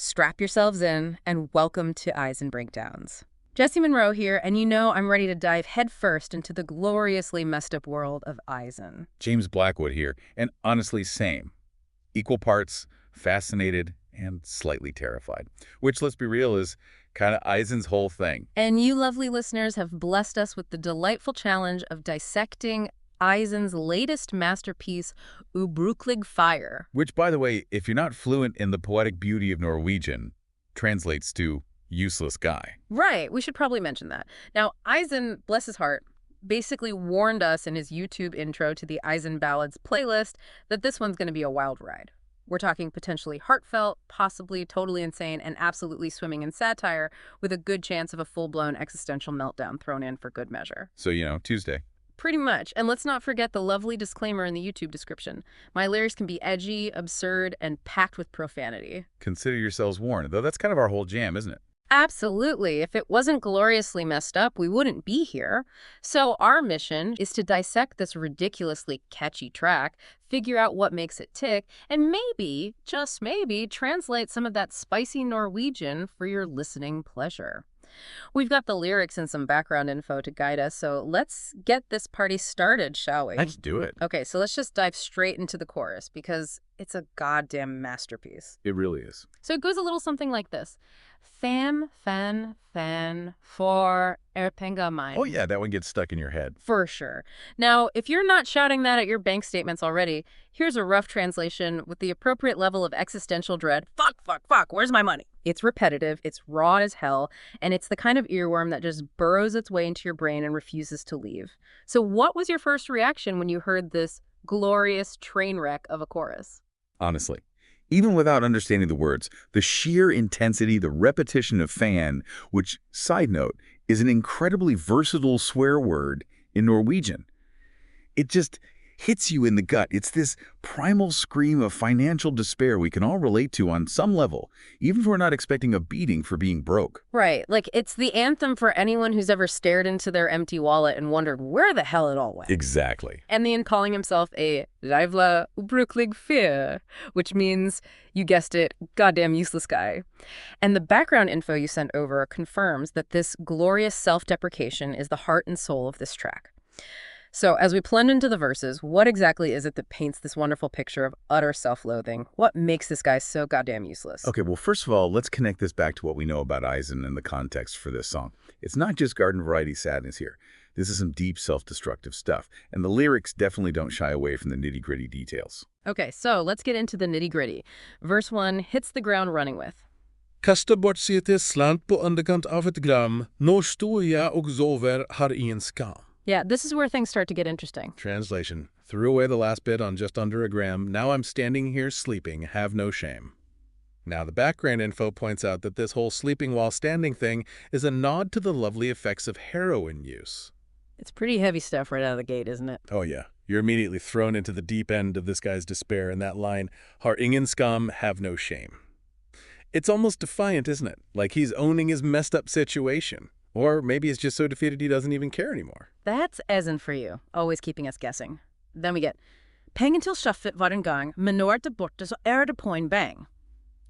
Strap yourselves in, and welcome to AIZN Breakdowns. Jessie Monroe here, and you know I'm ready to dive headfirst into the gloriously messed up world of AIZN. James Blackwood here, and honestly same. Equal parts fascinated and slightly terrified, which, let's be real, is kind of AIZN's whole thing. And you lovely listeners have blessed us with the delightful challenge of dissecting AIZN's latest masterpiece, Ubrukelig Fyr. Which, by the way, if you're not fluent in the poetic beauty of Norwegian, translates to useless guy. Right, we should probably mention that. Now, AIZN, bless his heart, basically warned us in his YouTube intro to the AIZN Ballads playlist that this one's going to be a wild ride. We're talking potentially heartfelt, possibly totally insane, and absolutely swimming in satire, with a good chance of a full-blown existential meltdown thrown in for good measure. So, Tuesday. Pretty much. And let's not forget the lovely disclaimer in the YouTube description. My lyrics can be edgy, absurd, and packed with profanity. Consider yourselves warned, though that's kind of our whole jam, isn't it? Absolutely. If it wasn't gloriously messed up, we wouldn't be here. So our mission is to dissect this ridiculously catchy track, figure out what makes it tick, and maybe, just maybe, translate some of that spicy Norwegian for your listening pleasure. We've got the lyrics and some background info to guide us, so let's get this party started, shall we? Let's do it. Okay, so let's just dive straight into the chorus, because it's a goddamn masterpiece. It really is. So it goes a little something like this. Fam, fan, fan, for erpenga mine. Oh yeah, that one gets stuck in your head. For sure. Now, if you're not shouting that at your bank statements already, here's a rough translation with the appropriate level of existential dread. Fuck, fuck, fuck, where's my money? It's repetitive, it's raw as hell, and it's the kind of earworm that just burrows its way into your brain and refuses to leave. So what was your first reaction when you heard this glorious train wreck of a chorus? Honestly, even without understanding the words, the sheer intensity, the repetition of fan, which, side note, is an incredibly versatile swear word in Norwegian. It just hits you in the gut. It's this primal scream of financial despair we can all relate to on some level, even if we're not expecting a beating for being broke. Right, like it's the anthem for anyone who's ever stared into their empty wallet and wondered where the hell it all went. Exactly. And then calling himself a Jævla Ubrukelig Fyr, which means, you guessed it, goddamn useless guy. And the background info you sent over confirms that this glorious self-deprecation is the heart and soul of this track. So as we plunge into the verses, what exactly is it that paints this wonderful picture of utter self-loathing? What makes this guy so goddamn useless? Okay, well, first of all, let's connect this back to what we know about AIZN and the context for this song. It's not just garden variety sadness here. This is some deep self-destructive stuff, and the lyrics definitely don't shy away from the nitty-gritty details. Okay, so let's get into the nitty-gritty. Verse 1 hits the ground running with, Kasta bort sitt slant på underkant av ett gram, når står jag och sover har ingen skam. Yeah, this is where things start to get interesting. Translation. Threw away the last bit on just under a gram. Now I'm standing here sleeping. Have no shame. Now the background info points out that this whole sleeping while standing thing is a nod to the lovely effects of heroin use. It's pretty heavy stuff right out of the gate, isn't it? Oh yeah. You're immediately thrown into the deep end of this guy's despair in that line, har ingen skam, have no shame. It's almost defiant, isn't it? Like he's owning his messed up situation. Or maybe he's just so defeated he doesn't even care anymore. That's AIZN for you, always keeping us guessing. Then we get Pengen til schaffet var en gang, men nå det borte så det på en bang.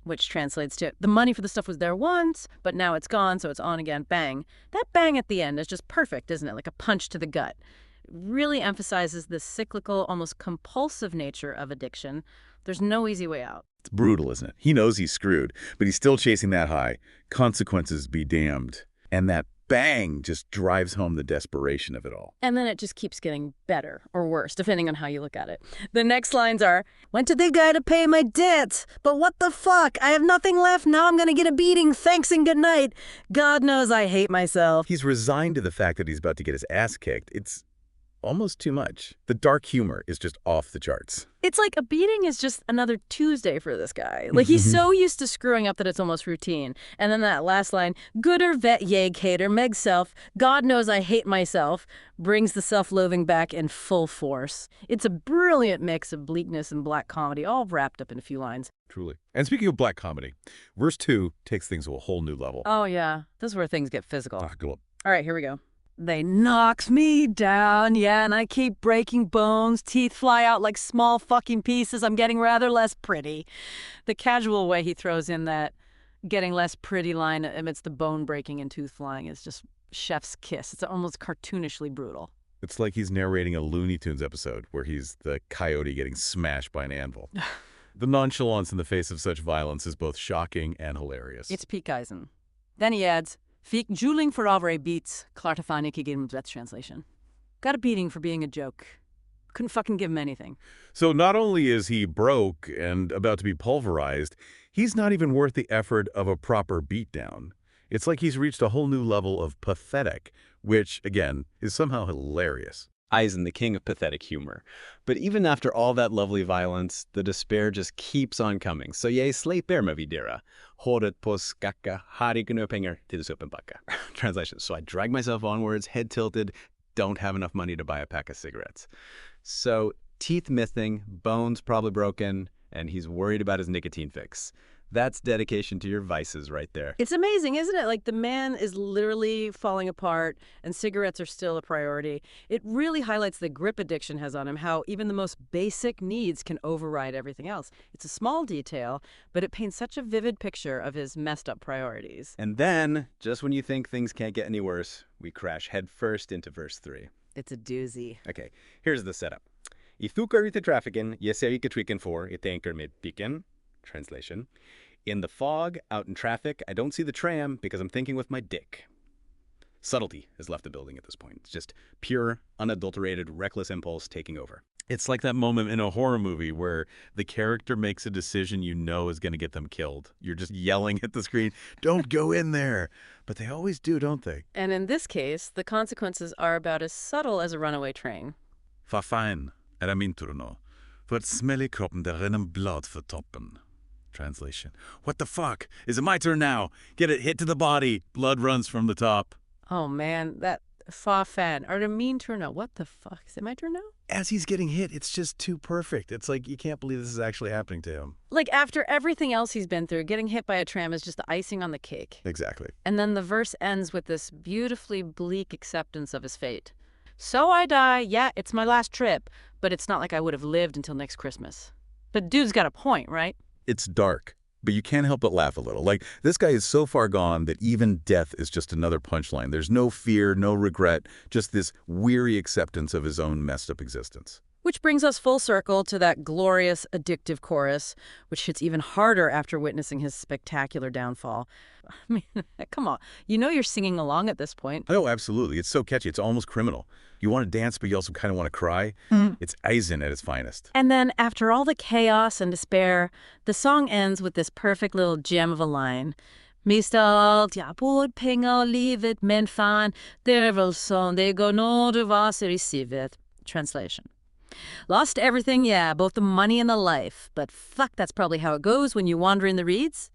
Which translates to, the money for the stuff was there once, but now it's gone, so it's on again, bang. That bang at the end is just perfect, isn't it? Like a punch to the gut. It really emphasizes the cyclical, almost compulsive nature of addiction. There's no easy way out. It's brutal, isn't it? He knows he's screwed, but he's still chasing that high. Consequences be damned. And that bang just drives home the desperation of it all. And then it just keeps getting better or worse, depending on how you look at it. The next lines are, went to the guy to pay my debt, but what the fuck? I have nothing left. Now I'm going to get a beating. Thanks and good night. God knows I hate myself. He's resigned to the fact that he's about to get his ass kicked. It's almost too much. The dark humor is just off the charts. It's like a beating is just another Tuesday for this guy. Like he's so used to screwing up that it's almost routine. And then that last line, gooder vet jeg hater meg self, God knows I hate myself, brings the self-loathing back in full force. It's a brilliant mix of bleakness and black comedy, all wrapped up in a few lines. Truly. And speaking of black comedy, verse 2 takes things to a whole new level. Oh yeah, this is where things get physical. Go on. All right, here we go. They knocks me down, yeah, and I keep breaking bones. Teeth fly out like small fucking pieces. I'm getting rather less pretty. The casual way he throws in that getting less pretty line amidst the bone breaking and tooth flying is just chef's kiss. It's almost cartoonishly brutal. It's like he's narrating a Looney Tunes episode where he's the coyote getting smashed by an anvil. The nonchalance in the face of such violence is both shocking and hilarious. It's peak AIZN. Then he adds, Fick juling for over beats, klartafani gegeben. That's translation. Got a beating for being a joke. Couldn't fucking give him anything. So not only is he broke and about to be pulverized, he's not even worth the effort of a proper beatdown. It's like he's reached a whole new level of pathetic, which, again, is somehow hilarious. AIZN, the king of pathetic humor. But even after all that lovely violence, the despair just keeps on coming. Så jag släpper mig vidare. Håret på skacka, harigen pengar till suppenbacka. Translation, so I drag myself onwards, head tilted, don't have enough money to buy a pack of cigarettes. So teeth missing, bones probably broken, and he's worried about his nicotine fix. That's dedication to your vices right there. It's amazing, isn't it? Like, the man is literally falling apart, and cigarettes are still a priority. It really highlights the grip addiction has on him, how even the most basic needs can override everything else. It's a small detail, but it paints such a vivid picture of his messed up priorities. And then, just when you think things can't get any worse, we crash headfirst into verse 3. It's a doozy. Okay, here's the setup. I thukar ute trafiken, jag ser icke trycken for, I tänker med piken. Translation. In the fog, out in traffic, I don't see the tram because I'm thinking with my dick. Subtlety has left the building at this point. It's just pure, unadulterated, reckless impulse taking over. It's like that moment in a horror movie where the character makes a decision you know is going to get them killed. You're just yelling at the screen, don't go in there. But they always do, don't they? And in this case, the consequences are about as subtle as a runaway train. Fa fan, är min tur nu. För ett smäll I kroppen där rinner blod för toppen. Translation. What the fuck? Is it my turn now? Get it hit to the body. Blood runs from the top. Oh man, that fa fan. Or the mean turn out. What the fuck? Is it my turn now? As he's getting hit, it's just too perfect. It's like you can't believe this is actually happening to him. Like, after everything else he's been through, getting hit by a tram is just the icing on the cake. Exactly. And then the verse ends with this beautifully bleak acceptance of his fate. So I die, yeah, it's my last trip, but it's not like I would have lived until next Christmas. But dude's got a point, right? It's dark, but you can't help but laugh a little. Like, this guy is so far gone that even death is just another punchline. There's no fear, no regret, just this weary acceptance of his own messed up existence. Which brings us full circle to that glorious, addictive chorus, which hits even harder after witnessing his spectacular downfall. I mean, come on. You know you're singing along at this point. Oh, absolutely. It's so catchy. It's almost criminal. You want to dance, but you also kind of want to cry. It's AIZN at its finest. And then, after all the chaos and despair, the song ends with this perfect little gem of a line. Misstalt, jag borde pengar livet, men fan, det är väl så det går när du var så I sivet. Translation. Lost everything, yeah, both the money and the life. But fuck, that's probably how it goes when you wander in the reeds.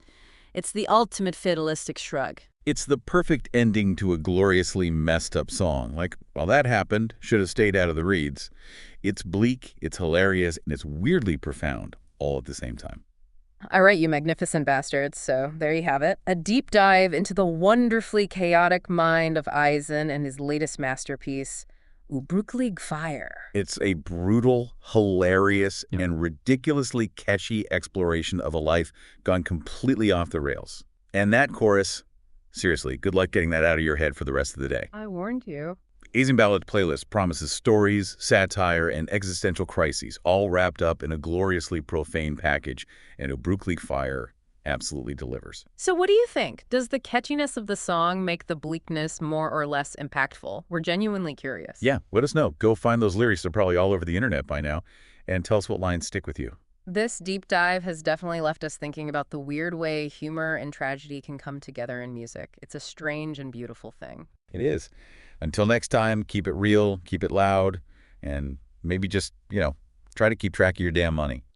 It's the ultimate fatalistic shrug. It's the perfect ending to a gloriously messed up song. Like, well, that happened, should have stayed out of the reeds. It's bleak, it's hilarious, and it's weirdly profound, all at the same time. All right, you magnificent bastards. So there you have it. A deep dive into the wonderfully chaotic mind of AIZN and his latest masterpiece, Ubrukelig Fyr. It's a brutal, hilarious, and ridiculously catchy exploration of a life gone completely off the rails. And that chorus, seriously, good luck getting that out of your head for the rest of the day. I warned you. AIZN Ballad Playlist promises stories, satire, and existential crises, all wrapped up in a gloriously profane package, and Ubrukelig Fyr absolutely delivers. So what do you think? Does the catchiness of the song make the bleakness more or less impactful? We're genuinely curious. Yeah, let us know. Go find those lyrics. They're probably all over the internet by now. And tell us what lines stick with you. This deep dive has definitely left us thinking about the weird way humor and tragedy can come together in music. It's a strange and beautiful thing. It is. Until next time, keep it real, keep it loud, and maybe just, try to keep track of your damn money.